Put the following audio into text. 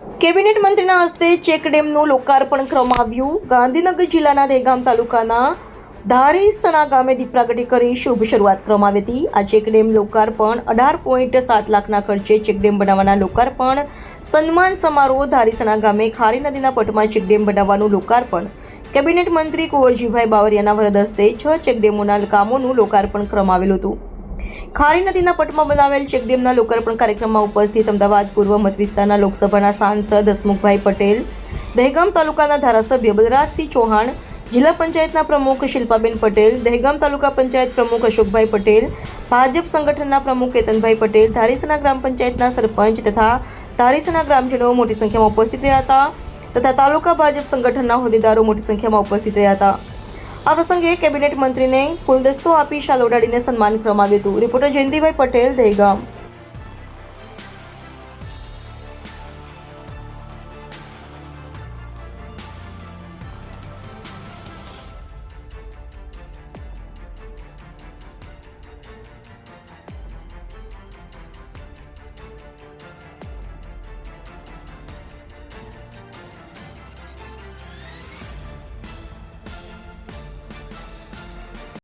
Cabinet મંત્રીના હસ્તે check ડેમનું લોકાર્પણ કરવામાં આવ્યું। ગાંધીનગર જિલ્લાના દહેગામ તાલુકાના ધારીસણા ગામે દીપ પ્રાગટ્ય કરી શુભ શરૂઆત કરવામાં આવી હતી। આ ચેક ડેમ લોકાર્પણ 18.7 લાખના ખર્ચે ચેક ડેમ બનાવવાના લોકાર્પણ સન્માન સમારોહ ધારીસણા ગામે ખારી નદીના પટમાં ચેક ડેમ બનાવવાનું લોકાર્પણ કેબિનેટ મંત્રી કુંવરજીભાઈ બાવળિયાના વરદ હસ્તે 6 ચેક ડેમોના કામોનું લોકાર્પણ કરવામાં આવેલું હતું। ખારી નદીના પટમાં બનાવેલ ચેકડેમના લોકાર્પણ કાર્યક્રમમાં ઉપસ્થિત અમદાવાદ પૂર્વ મત વિસ્તારના લોકસભાના સાંસદ હસમુખભાઈ પટેલ, દહેગામ તાલુકાના ધારાસભ્ય બલરાજસિંહ ચૌહાણ, જિલ્લા પંચાયતના પ્રમુખ શિલ્પાબેન પટેલ, દહેગામ તાલુકા પંચાયત પ્રમુખ અશોકભાઈ પટેલ, ભાજપ સંગઠનના પ્રમુખ કેતનભાઈ પટેલ, ધારીસણા ગ્રામ પંચાયતના સરપંચ તથા ધારીસણા ગ્રામજનો મોટી સંખ્યામાં ઉપસ્થિત રહ્યા હતા તથા તાલુકા ભાજપ સંગઠનના હોદ્દેદારો મોટી સંખ્યામાં ઉપસ્થિત રહ્યા હતા। આ પ્રસંગે કેબિનેટ મંત્રીને ફૂલદસ્તો આપી શાલ ઓઢાડીને સન્માન કરવામાં આવ્યું હતું। રિપોર્ટર જયંતિભાઈ પટેલ, દહેગામ।